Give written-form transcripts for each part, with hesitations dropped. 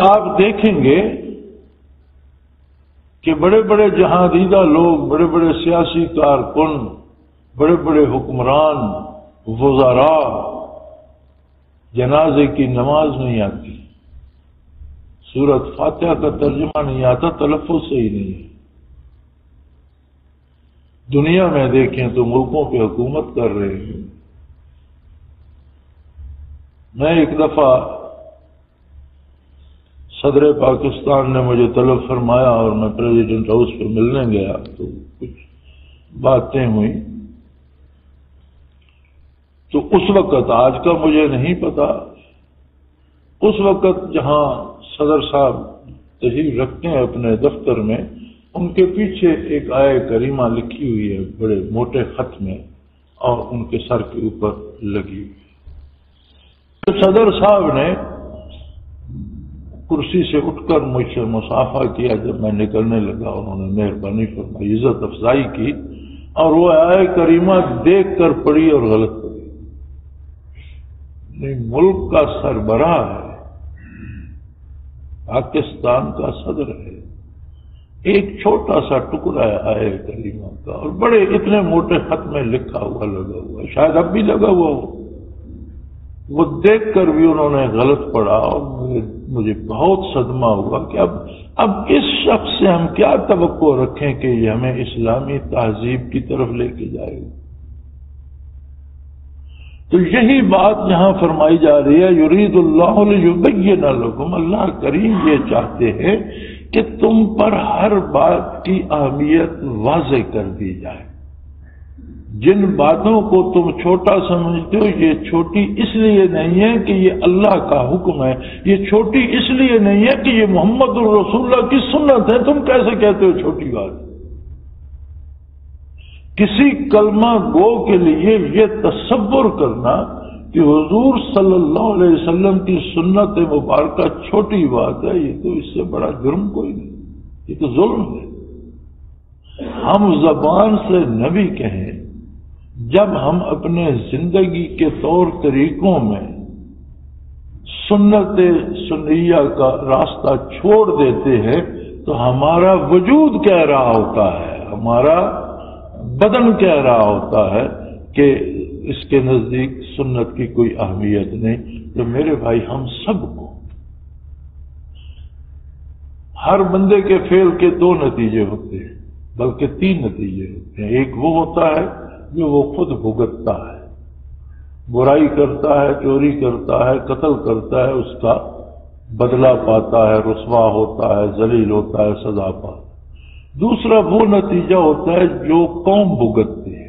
آپ دیکھیں گے کہ بڑے بڑے جہاں دیدہ لوگ، بڑے بڑے سیاسی کارکن، بڑے بڑے حکمران، وزراء، جنازے کی نماز نہیں آتی، سورۃ فاتحہ کا ترجمہ نہیں آتا، تلفظ صحیح نہیں ہے۔ دنیا میں دیکھیں تو ملکوں پہ حکومت کر رہے ہیں۔ میں ایک دفعہ صدر پاکستان نے مجھے طلب فرمایا اور میں پریزیڈنٹ ہاؤس پہ ملنے گیا تو کچھ باتیں ہوئی، تو اس وقت، آج کا مجھے نہیں پتا، اس وقت جہاں صدر صاحب تشریف رکھتے ہیں اپنے دفتر میں، ان کے پیچھے ایک آیہ کریمہ لکھی ہوئی ہے بڑے موٹے خط میں اور ان کے سر کے اوپر لگی ہوئی۔ تو صدر صاحب نے کرسی سے اٹھ کر مجھ سے مصافحہ کیا۔ جب میں نکلنے لگا انہوں نے مہربانی فرمائی، عزت افزائی کی، اور وہ آیہ کریمہ دیکھ کر پڑھی اور غلط پڑھی۔ ملک کا سربراہ ہے، پاکستان کا صدر ہے، ایک چھوٹا سا ٹکڑا ہے آیہ کریمہ کا، اور بڑے اتنے موٹے خط میں لکھا ہوا لگا ہوا، شاید اب بھی لگا ہوا ہو، وہ دیکھ کر بھی انہوں نے غلط پڑھا، اور مجھے بہت صدمہ ہوا کہ اب اس شخص سے ہم کیا توقع رکھیں کہ یہ ہمیں اسلامی تہذیب کی طرف لے کے جائے گا۔ تو یہی بات یہاں فرمائی جا رہی ہے، یرید اللہ لیبین لکم، اللہ کریم یہ چاہتے ہیں کہ تم پر ہر بات کی اہمیت واضح کر دی جائے۔ جن باتوں کو تم چھوٹا سمجھتے ہو، یہ چھوٹی اس لیے نہیں ہے کہ یہ اللہ کا حکم ہے، یہ چھوٹی اس لیے نہیں ہے کہ یہ محمد الرسول اللہ کی سنت ہے، تم کیسے کہتے ہو چھوٹی بات؟ کسی کلمہ گو کے لیے یہ تصور کرنا کہ حضور صلی اللہ علیہ وسلم کی سنت مبارکہ چھوٹی بات ہے، یہ تو اس سے بڑا جرم کوئی نہیں، یہ تو ظلم ہے۔ ہم زبان سے نبی کہیں، جب ہم اپنے زندگی کے طور طریقوں میں سنت سنیہ کا راستہ چھوڑ دیتے ہیں تو ہمارا وجود کہہ رہا ہوتا ہے، ہمارا بدن کہہ رہا ہوتا ہے کہ اس کے نزدیک سنت کی کوئی اہمیت نہیں۔ تو میرے بھائی، ہم سب کو، ہر بندے کے فعل کے دو نتیجے ہوتے ہیں، بلکہ تین نتیجے ہوتے ہیں۔ ایک وہ ہوتا ہے جو وہ خود بھگتتا ہے، برائی کرتا ہے، چوری کرتا ہے، قتل کرتا ہے، اس کا بدلہ پاتا ہے، رسوا ہوتا ہے، ذلیل ہوتا ہے، سزا پاتا ہے۔ دوسرا وہ نتیجہ ہوتا ہے جو قوم بھگتتی ہے،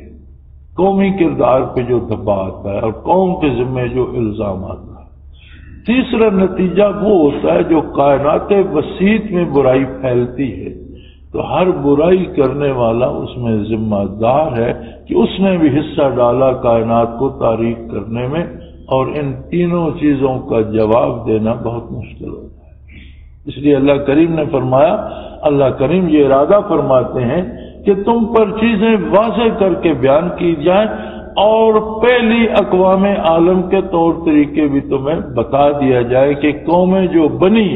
قومی کردار پہ جو دبا آتا ہے اور قوم کے ذمے جو الزام آتا ہے۔ تیسرا نتیجہ وہ ہوتا ہے جو کائنات وسیط میں برائی پھیلتی ہے، تو ہر برائی کرنے والا اس میں ذمہ دار ہے کہ اس نے بھی حصہ ڈالا کائنات کو تاریک کرنے میں، اور ان تینوں چیزوں کا جواب دینا بہت مشکل ہوتا ہے۔ اس لیے اللہ کریم نے فرمایا، اللہ کریم یہ ارادہ فرماتے ہیں کہ تم پر چیزیں واضح کر کے بیان کی جائیں، اور پہلی اقوام عالم کے طور طریقے بھی تمہیں بتا دیا جائے کہ قومیں جو بنی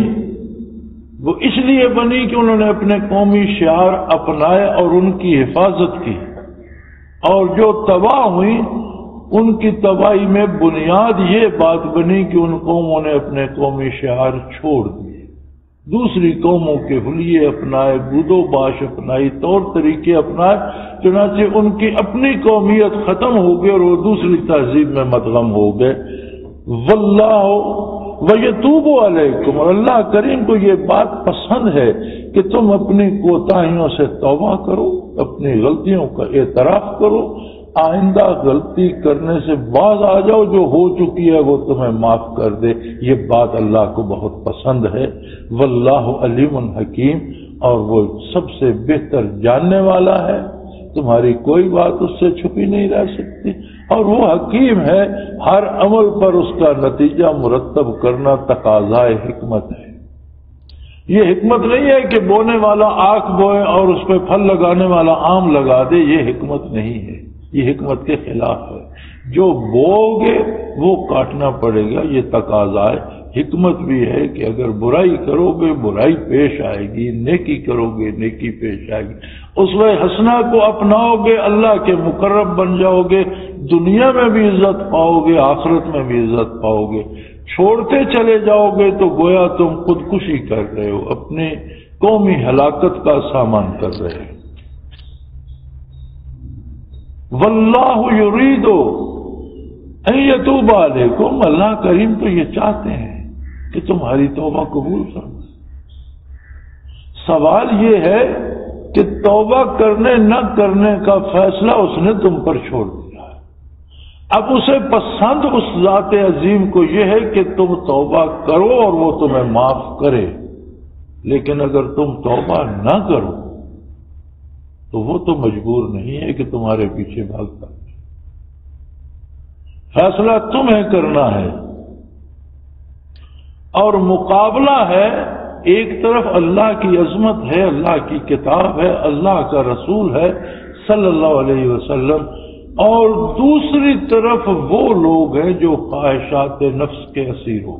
وہ اس لیے بنی کہ انہوں نے اپنے قومی شعار اپنائے اور ان کی حفاظت کی، اور جو تباہ ہوئی ان کی تباہی میں بنیاد یہ بات بنی کہ ان قوموں نے اپنے قومی شعار چھوڑ دیے، دوسری قوموں کے حلیے اپنائے، بود و باش اپنائی، طور طریقے اپنائے، چنانچہ ان کی اپنی قومیت ختم ہو گئی اور وہ دوسری تہذیب میں مدغم ہو گئے۔ واللہ وَيَتُوبُ عَلَيْكُمْ، اور اللہ کریم کو یہ بات پسند ہے کہ تم اپنی کوتاہیوں سے توبہ کرو، اپنی غلطیوں کا اعتراف کرو، آئندہ غلطی کرنے سے باز آ جاؤ، جو ہو چکی ہے وہ تمہیں معاف کر دے۔ یہ بات اللہ کو بہت پسند ہے۔ واللہ علیم حکیم، اور وہ سب سے بہتر جاننے والا ہے، تمہاری کوئی بات اس سے چھپی نہیں رہ سکتی، اور وہ حکیم ہے، ہر عمل پر اس کا نتیجہ مرتب کرنا تقاضائے حکمت ہے۔ یہ حکمت نہیں ہے کہ بونے والا آک بوئے اور اس پہ پھل لگانے والا آم لگا دے، یہ حکمت نہیں ہے، یہ حکمت کے خلاف ہے۔ جو بو گے وہ کاٹنا پڑے گا، یہ تقاضائے حکمت بھی ہے کہ اگر برائی کرو گے برائی پیش آئے گی، نیکی کرو گے نیکی پیش آئے گی۔ اسوہ حسنہ کو اپناؤ گے اللہ کے مقرب بن جاؤ گے، دنیا میں بھی عزت پاؤ گے آخرت میں بھی عزت پاؤ گے۔ چھوڑتے چلے جاؤ گے تو گویا تم خودکشی کر رہے ہو، اپنے قومی ہلاکت کا سامان کر رہے ہو۔ واللہ یرید ان یتوب علیکم، اللہ کریم تو یہ چاہتے ہیں کہ تمہاری توبہ قبول فرمائے۔ سوال یہ ہے کہ توبہ کرنے نہ کرنے کا فیصلہ اس نے تم پر چھوڑ دیا ہے۔ اب اسے پسند اس ذات عظیم کو یہ ہے کہ تم توبہ کرو اور وہ تمہیں معاف کرے، لیکن اگر تم توبہ نہ کرو تو وہ تو مجبور نہیں ہے کہ تمہارے پیچھے بھاگتا، فیصلہ تمہیں کرنا ہے۔ اور مقابلہ ہے، ایک طرف اللہ کی عظمت ہے، اللہ کی کتاب ہے، اللہ کا رسول ہے صلی اللہ علیہ وسلم، اور دوسری طرف وہ لوگ ہیں جو خواہشات نفس کے اسیر ہو،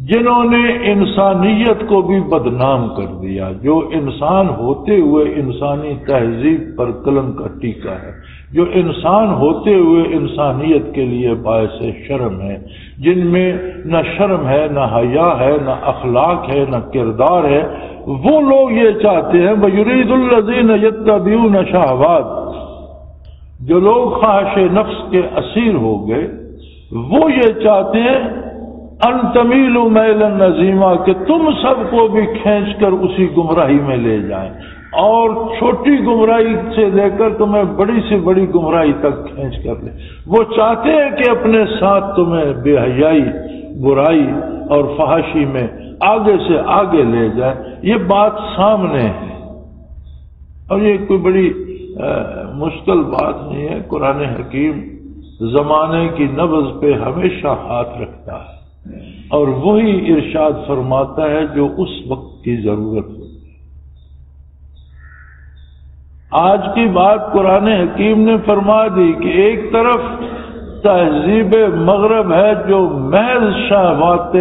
جنہوں نے انسانیت کو بھی بدنام کر دیا، جو انسان ہوتے ہوئے انسانی تہذیب پر قلم کا ٹیکا ہے، جو انسان ہوتے ہوئے انسانیت کے لیے باعث شرم ہے، جن میں نہ شرم ہے، نہ حیا ہے، نہ اخلاق ہے، نہ کردار ہے، وہ لوگ یہ چاہتے ہیں وَيُرِيدُ الَّذِينَ يَتَّبِعُونَ الشَّهَوَاتِ، جو لوگ خواہش نفس کے اسیر ہو گئے وہ یہ چاہتے ہیں ان تمیلوا میلا عظیما، کہ تم سب کو بھی کھینچ کر اسی گمراہی میں لے جائیں، اور چھوٹی گمراہی سے لے کر تمہیں بڑی سے بڑی گمراہی تک کھینچ کر لے۔ وہ چاہتے ہیں کہ اپنے ساتھ تمہیں بے حیائی، برائی اور فحاشی میں آگے سے آگے لے جائیں۔ یہ بات سامنے ہے، اور یہ کوئی بڑی مشکل بات نہیں ہے۔ قرآن حکیم زمانے کی نبض پہ ہمیشہ ہاتھ رکھتا ہے اور وہی ارشاد فرماتا ہے جو اس وقت کی ضرورت ہوتی ہے۔ آج کی بات قرآن حکیم نے فرما دی کہ ایک طرف تہذیب مغرب ہے جو محض شہوات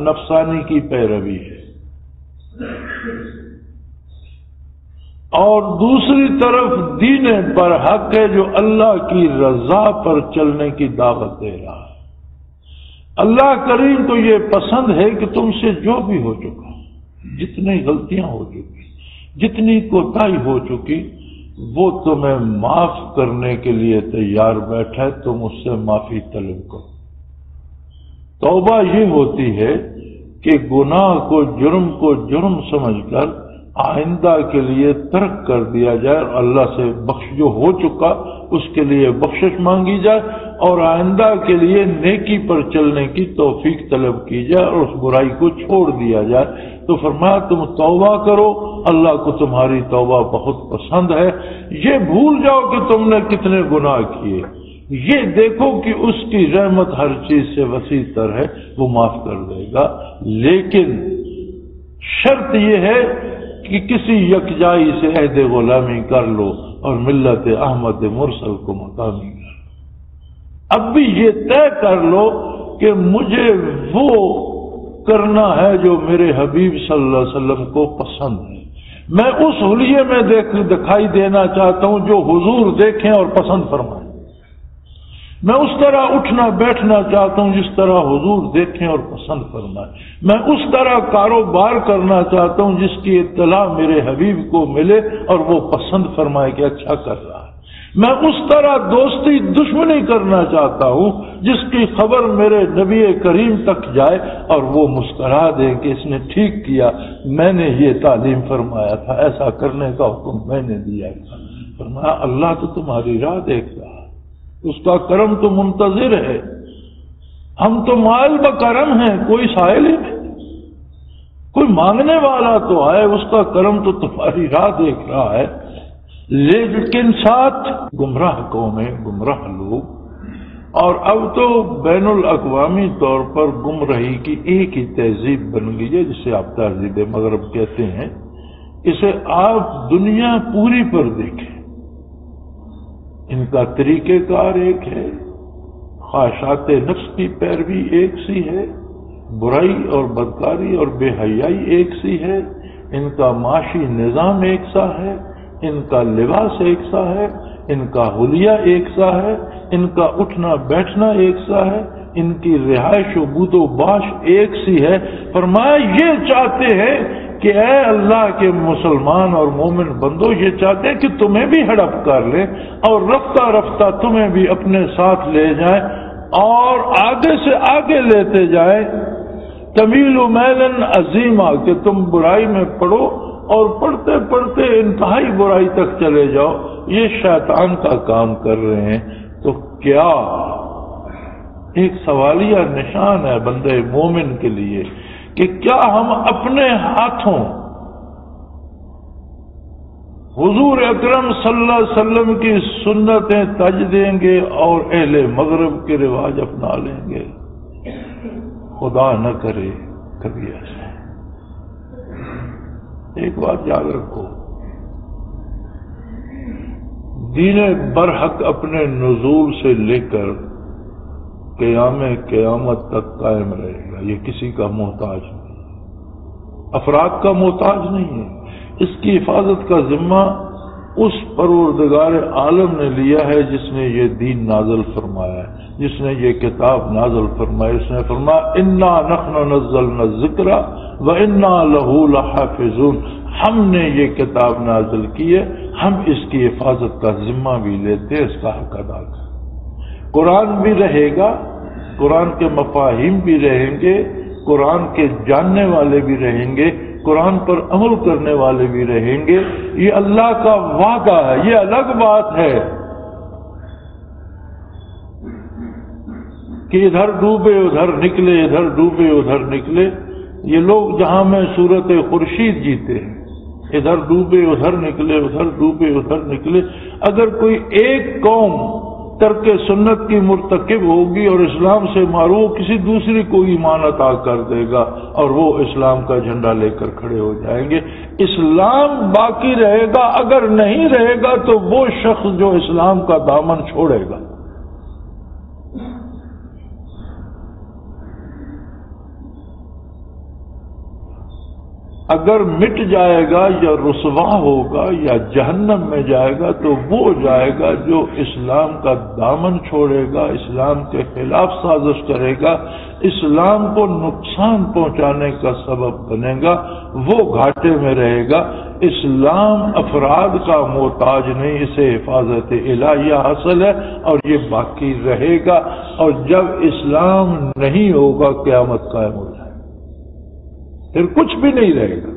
نفسانی کی پیروی ہے، اور دوسری طرف دین برحق ہے جو اللہ کی رضا پر چلنے کی دعوت دے رہا ہے۔ اللہ کریم تو یہ پسند ہے کہ تم سے جو بھی ہو چکا، جتنی غلطیاں ہو چکی، جتنی کوتاہی ہو چکی، وہ تمہیں معاف کرنے کے لیے تیار بیٹھا ہے، تم اس سے معافی طلب کرو۔ توبہ یہ ہوتی ہے کہ گناہ کو جرم سمجھ کر آئندہ کے لیے ترک کر دیا جائے، اور اللہ سے جو ہو چکا اس کے لیے بخشش مانگی جائے، اور آئندہ کے لیے نیکی پر چلنے کی توفیق طلب کی جائے، اور اس برائی کو چھوڑ دیا جائے۔ تو فرمایا تم توبہ کرو، اللہ کو تمہاری توبہ بہت پسند ہے۔ یہ بھول جاؤ کہ تم نے کتنے گناہ کیے، یہ دیکھو کہ اس کی رحمت ہر چیز سے وسیع تر ہے، وہ معاف کر دے گا، لیکن شرط یہ ہے کہ کسی یکجائی سے عہد غلامی کر لو اور ملت احمد مرسل کو مقامی کر لو۔ اب بھی یہ طے کر لو کہ مجھے وہ کرنا ہے جو میرے حبیب صلی اللہ علیہ وسلم کو پسند ہے، میں اس حلیے میں دکھائی دینا چاہتا ہوں جو حضور دیکھیں اور پسند فرمائیں، میں اس طرح اٹھنا بیٹھنا چاہتا ہوں جس طرح حضور دیکھیں اور پسند فرمائیں، میں اس طرح کاروبار کرنا چاہتا ہوں جس کی اطلاع میرے حبیب کو ملے اور وہ پسند فرمائے کہ اچھا کر رہا ہے، میں اس طرح دوستی دشمنی کرنا چاہتا ہوں جس کی خبر میرے نبی کریم تک جائے اور وہ مسکرا دے کہ اس نے ٹھیک کیا، میں نے یہ تعلیم فرمایا تھا، ایسا کرنے کا حکم میں نے دیا تھا۔ فرمایا اللہ تو تمہاری راہ دیکھ رہا، اس کا کرم تو منتظر ہے، ہم تو مائل بکرم ہیں، کوئی سائل ہی نہیں، کوئی مانگنے والا تو آئے، اس کا کرم تو تمہاری راہ دیکھ رہا ہے۔ لیکن ساتھ گمراہ قومیں، گمراہ لوگ، اور اب تو بین الاقوامی طور پر گمراہی کی ایک ہی تہذیب بن گئی ہے جسے آپ تہذیب مغرب کہتے ہیں۔ اسے آپ دنیا پوری پر دیکھیں، ان کا طریقہ کار ایک ہے، خواہشات نفس کی پیروی ایک سی ہے، برائی اور بدکاری اور بے حیائی ایک سی ہے، ان کا معاشی نظام ایک سا ہے، ان کا لباس ایک سا ہے، ان کا حلیہ ایک سا ہے، ان کا اٹھنا بیٹھنا ایک سا ہے، ان کی رہائش و بود و باش ایک سی ہے۔ فرمایا یہ چاہتے ہیں کہ اے اللہ کے مسلمان اور مومن بندو، یہ چاہتے ہیں کہ تمہیں بھی ہڑپ کر لیں اور رفتہ رفتہ تمہیں بھی اپنے ساتھ لے جائیں اور آگے سے آگے لیتے جائیں، طویل میلن عظیمہ، کہ تم برائی میں پڑو اور پڑھتے پڑھتے انتہائی برائی تک چلے جاؤ۔ یہ شیطان کا کام کر رہے ہیں۔ تو کیا ایک سوالیہ نشان ہے بندے مومن کے لیے کہ کیا ہم اپنے ہاتھوں حضور اکرم صلی اللہ علیہ وسلم کی سنتیں تج دیں گے اور اہل مغرب کے رواج اپنا لیں گے؟ خدا نہ کرے کبھی ایسا۔ ایک بات یاد رکھو، دین برحق اپنے نزول سے لے کر قیامت تک قائم رہے گا۔ یہ کسی کا محتاج نہیں، افراد کا محتاج نہیں ہے۔ اس کی حفاظت کا ذمہ اس پروردگار عالم نے لیا ہے جس نے یہ دین نازل فرمایا ہے، جس نے یہ کتاب نازل فرمائی۔ اس نے فرمایا انا نحن نزلنا الذکر وانا لہ لحافظون، ہم نے یہ کتاب نازل کی ہے، ہم اس کی حفاظت کا ذمہ بھی لیتے ہیں، اس کا حق ادا کریں۔ قرآن بھی رہے گا، قرآن کے مفاہیم بھی رہیں گے، قرآن کے جاننے والے بھی رہیں گے، قرآن پر عمل کرنے والے بھی رہیں گے۔ یہ اللہ کا وعدہ ہے، یہ الگ بات ہے کہ ادھر ڈوبے ادھر نکلے، ادھر ڈوبے ادھر نکلے۔ یہ لوگ جہاں میں صورت خورشید جیتے ہیں، ادھر ڈوبے ادھر نکلے، ادھر ڈوبے ادھر نکلے۔ اگر کوئی ایک قوم ترک سنت کی مرتکب ہوگی اور اسلام سے معروف، کسی دوسری کو ایمان عطا کر دے گا اور وہ اسلام کا جھنڈا لے کر کھڑے ہو جائیں گے۔ اسلام باقی رہے گا، اگر نہیں رہے گا تو وہ شخص جو اسلام کا دامن چھوڑے گا۔ اگر مٹ جائے گا یا رسوا ہوگا یا جہنم میں جائے گا تو وہ جائے گا جو اسلام کا دامن چھوڑے گا، اسلام کے خلاف سازش کرے گا، اسلام کو نقصان پہنچانے کا سبب بنے گا، وہ گھاٹے میں رہے گا۔ اسلام افراد کا محتاج نہیں، اسے حفاظت الہیہ حاصل ہے اور یہ باقی رہے گا، اور جب اسلام نہیں ہوگا قیامت قائم ہو جائے گا، پھر کچھ بھی نہیں رہے گا۔